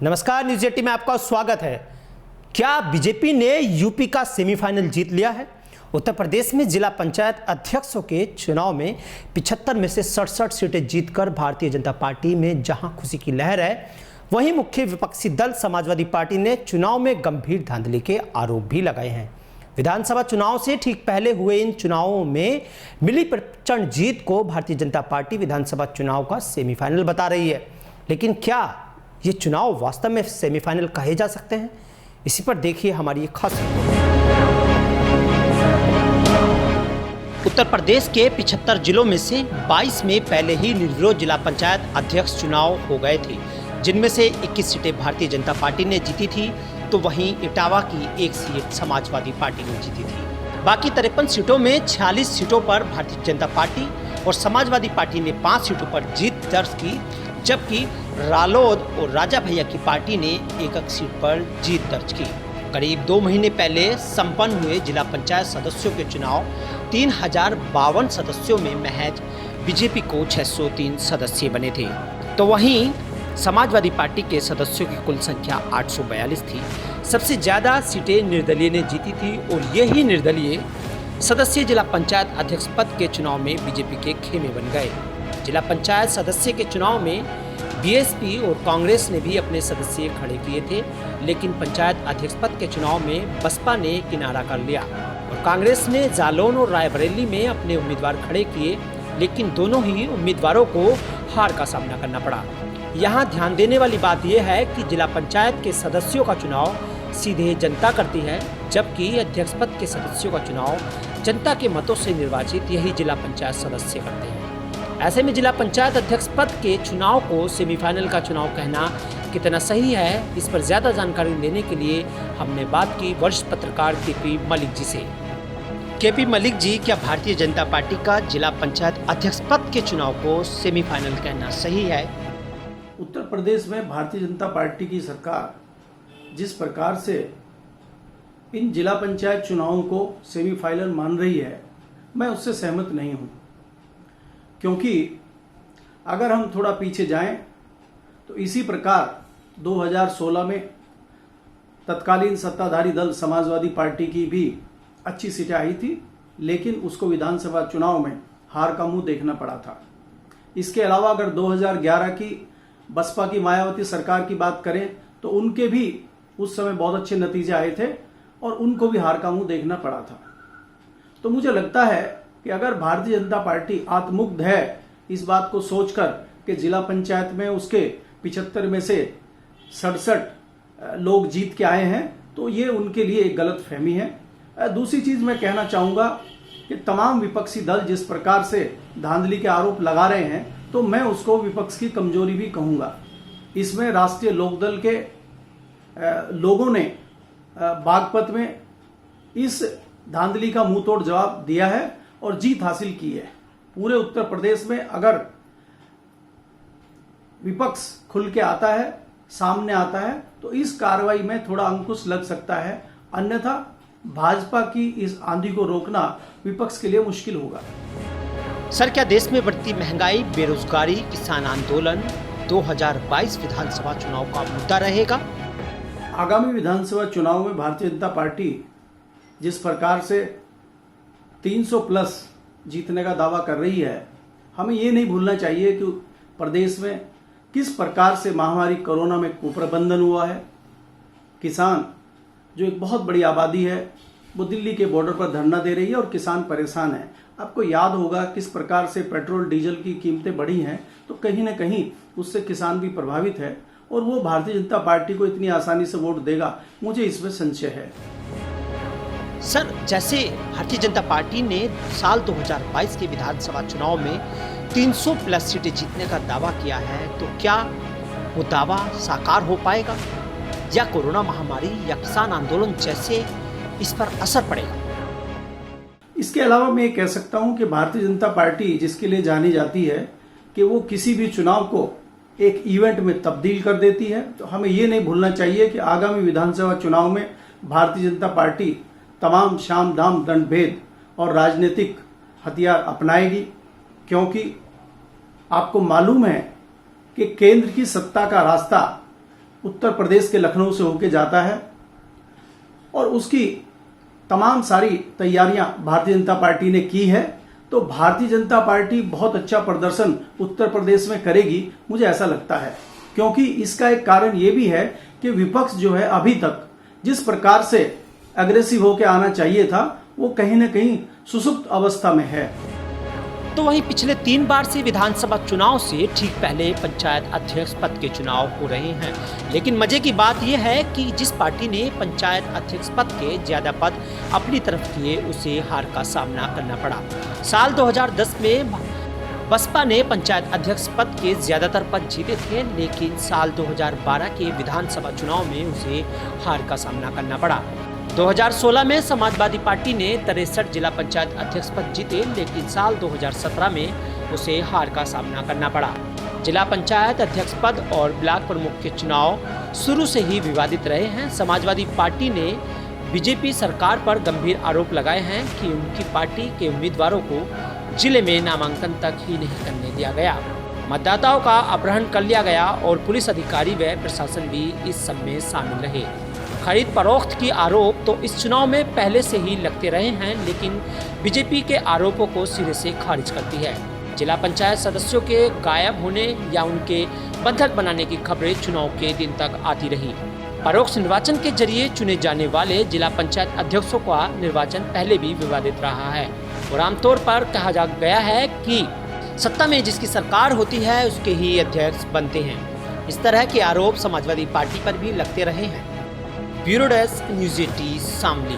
नमस्कार, न्यूज 18 में आपका स्वागत है। क्या बीजेपी ने यूपी का सेमीफाइनल जीत लिया है? उत्तर प्रदेश में जिला पंचायत अध्यक्षों के चुनाव में 75 में से 67 सीटें जीतकर भारतीय जनता पार्टी में जहां खुशी की लहर है, वहीं मुख्य विपक्षी दल समाजवादी पार्टी ने चुनाव में गंभीर धांधली के आरोप भी लगाए हैं। विधानसभा चुनाव से ठीक पहले हुए इन चुनावों में मिली प्रचंड जीत को भारतीय जनता पार्टी विधानसभा चुनाव का सेमीफाइनल बता रही है। लेकिन क्या ये चुनाव वास्तव में सेमीफाइनल कहे जा सकते हैं? इसी पर देखिए हमारी एक खास रिपोर्ट। उत्तर प्रदेश के 75 जिलों में से 22 में पहले ही निर्विरोध जिला पंचायत अध्यक्ष चुनाव हो गए थे, जिनमें से 21 सीटें भारतीय जनता पार्टी ने जीती थी, तो वहीं इटावा की एक सीट समाजवादी पार्टी ने जीती थी। बाकी 53 सीटों में 46 सीटों पर भारतीय जनता पार्टी और समाजवादी पार्टी ने 5 सीटों पर जीत दर्ज की, जबकि रालोद और राजा भैया की पार्टी ने एक सीट पर जीत दर्ज की। करीब 2 महीने पहले संपन्न हुए जिला पंचायत सदस्यों के चुनाव 3052 सदस्यों में महज बीजेपी को 603 सदस्य बने थे, तो वहीं समाजवादी पार्टी के सदस्यों की कुल संख्या 842 थी। सबसे ज़्यादा सीटें निर्दलीय ने जीती थी और यही निर्दलीय सदस्य जिला पंचायत अध्यक्ष पद के चुनाव में बीजेपी के खेमे बन गए। जिला पंचायत सदस्य के चुनाव में बीएसपी और कांग्रेस ने भी अपने सदस्य खड़े किए थे, लेकिन पंचायत अध्यक्ष पद के चुनाव में बसपा ने किनारा कर लिया और कांग्रेस ने जालौन और रायबरेली में अपने उम्मीदवार खड़े किए, लेकिन दोनों ही उम्मीदवारों को हार का सामना करना पड़ा। यहाँ ध्यान देने वाली बात यह है कि जिला पंचायत के सदस्यों का चुनाव सीधे जनता करती है, जबकि अध्यक्ष पद के सदस्यों का चुनाव जनता के मतों से निर्वाचित यही जिला पंचायत सदस्य करते हैं। ऐसे में जिला पंचायत अध्यक्ष पद के चुनाव को सेमीफाइनल का चुनाव कहना कितना सही है, इस पर ज्यादा जानकारी लेने के लिए हमने बात की वरिष्ठ पत्रकार केपी मलिक जी से। केपी मलिक जी, क्या भारतीय जनता पार्टी का जिला पंचायत अध्यक्ष पद के चुनाव को सेमीफाइनल कहना सही है? उत्तर प्रदेश में भारतीय जनता पार्टी की सरकार जिस प्रकार से इन जिला पंचायत चुनावों को सेमीफाइनल मान रही है, मैं उससे सहमत नहीं हूं। क्योंकि अगर हम थोड़ा पीछे जाएं तो इसी प्रकार 2016 में तत्कालीन सत्ताधारी दल समाजवादी पार्टी की भी अच्छी सीटें आई थी, लेकिन उसको विधानसभा चुनाव में हार का मुंह देखना पड़ा था। इसके अलावा अगर 2011 की बसपा की मायावती सरकार की बात करें तो उनके भी उस समय बहुत अच्छे नतीजे आए थे और उनको भी हार का मुंह देखना पड़ा था। तो मुझे लगता है कि अगर भारतीय जनता पार्टी आत्ममुग्ध है इस बात को सोचकर कि जिला पंचायत में उसके 75 में से 67 लोग जीत के आए हैं, तो ये उनके लिए एक गलत फहमी है। दूसरी चीज मैं कहना चाहूंगा कि तमाम विपक्षी दल जिस प्रकार से धांधली के आरोप लगा रहे हैं, तो मैं उसको विपक्ष की कमजोरी भी कहूंगा। इसमें राष्ट्रीय लोकदल के लोगों ने बागपत में इस धांधली का मुंहतोड़ जवाब दिया है और जीत हासिल की है। पूरे उत्तर प्रदेश में अगर विपक्ष खुल के आता है, सामने आता है, तो इस कार्रवाई में थोड़ा अंकुश लग सकता है, अन्यथा भाजपा की इस आंधी को रोकना विपक्ष के लिए मुश्किल होगा। सर, क्या देश में बढ़ती महंगाई, बेरोजगारी, किसान आंदोलन 2022 विधानसभा चुनाव का मुद्दा रहेगा? आगामी विधानसभा चुनाव में भारतीय जनता पार्टी जिस प्रकार से 300 प्लस जीतने का दावा कर रही है, हमें ये नहीं भूलना चाहिए कि प्रदेश में किस प्रकार से महामारी कोरोना में कुप्रबंधन हुआ है। किसान जो एक बहुत बड़ी आबादी है, वो दिल्ली के बॉर्डर पर धरना दे रही है और किसान परेशान है। आपको याद होगा किस प्रकार से पेट्रोल डीजल की कीमतें बढ़ी हैं, तो कहीं ना कहीं उससे किसान भी प्रभावित है और वो भारतीय जनता पार्टी को इतनी आसानी से वोट देगा, मुझे इसमें संशय है। सर, जैसे भारतीय जनता पार्टी ने साल 2022 के विधानसभा चुनाव में 300 प्लस सीटें जीतने का दावा किया है, तो क्या वो दावा साकार हो पाएगा या कोरोना महामारी या किसान आंदोलन जैसे इस पर असर पड़ेगा? इसके अलावा मैं ये कह सकता हूं कि भारतीय जनता पार्टी जिसके लिए जानी जाती है कि वो किसी भी चुनाव को एक इवेंट में तब्दील कर देती है, तो हमें ये नहीं भूलना चाहिए कि आगामी विधानसभा चुनाव में भारतीय जनता पार्टी तमाम शाम दाम दंड भेद और राजनीतिक हथियार अपनाएगी, क्योंकि आपको मालूम है कि केंद्र की सत्ता का रास्ता उत्तर प्रदेश के लखनऊ से होके जाता है और उसकी तमाम सारी तैयारियां भारतीय जनता पार्टी ने की है। तो भारतीय जनता पार्टी बहुत अच्छा प्रदर्शन उत्तर प्रदेश में करेगी, मुझे ऐसा लगता है, क्योंकि इसका एक कारण ये भी है कि विपक्ष जो है अभी तक जिस प्रकार से अग्रेसिव होकर आना चाहिए था वो कहीं ना कहीं सुसुप्त अवस्था में है। तो वहीं पिछले 3 बार से विधानसभा चुनाव से ठीक पहले पंचायत अध्यक्ष पद के चुनाव हो रहे हैं, लेकिन मजे की बात यह है कि जिस पार्टी ने पंचायत अध्यक्ष पद के ज्यादा पद अपनी तरफ किए उसे हार का सामना करना पड़ा। साल 2010 में बसपा ने पंचायत अध्यक्ष पद के ज्यादातर पद जीते थे, लेकिन साल 2012 के विधानसभा चुनाव में उसे हार का सामना करना पड़ा। 2016 में समाजवादी पार्टी ने 63 जिला पंचायत अध्यक्ष पद जीते, लेकिन साल 2017 में उसे हार का सामना करना पड़ा। जिला पंचायत अध्यक्ष पद और ब्लॉक प्रमुख के चुनाव शुरू से ही विवादित रहे हैं। समाजवादी पार्टी ने बीजेपी सरकार पर गंभीर आरोप लगाए हैं कि उनकी पार्टी के उम्मीदवारों को जिले में नामांकन तक ही नहीं करने दिया गया, मतदाताओं का अपहरण कर लिया गया और पुलिस अधिकारी व प्रशासन भी इस सब में शामिल रहे। खरीद फरोख्त की आरोप तो इस चुनाव में पहले से ही लगते रहे हैं, लेकिन बीजेपी के आरोपों को सिरे से खारिज करती है। जिला पंचायत सदस्यों के गायब होने या उनके बंधक बनाने की खबरें चुनाव के दिन तक आती रही। परोक्ष निर्वाचन के जरिए चुने जाने वाले जिला पंचायत अध्यक्षों का निर्वाचन पहले भी विवादित रहा है और आमतौर पर कहा जा गया है कि सत्ता में जिसकी सरकार होती है उसके ही अध्यक्ष बनते हैं। इस तरह के आरोप समाजवादी पार्टी पर भी लगते रहे हैं। Bureau desk news 18 Shamli.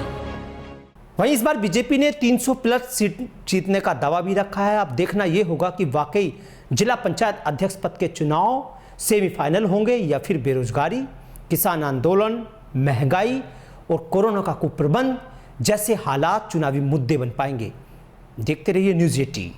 वहीं इस बार बीजेपी ने 300 प्लस सीट जीतने का दावा भी रखा है। अब देखना यह होगा कि वाकई जिला पंचायत अध्यक्ष पद के चुनाव सेमीफाइनल होंगे या फिर बेरोजगारी, किसान आंदोलन, महंगाई और कोरोना का कुप्रबंध जैसे हालात चुनावी मुद्दे बन पाएंगे। देखते रहिए न्यूज़ 18।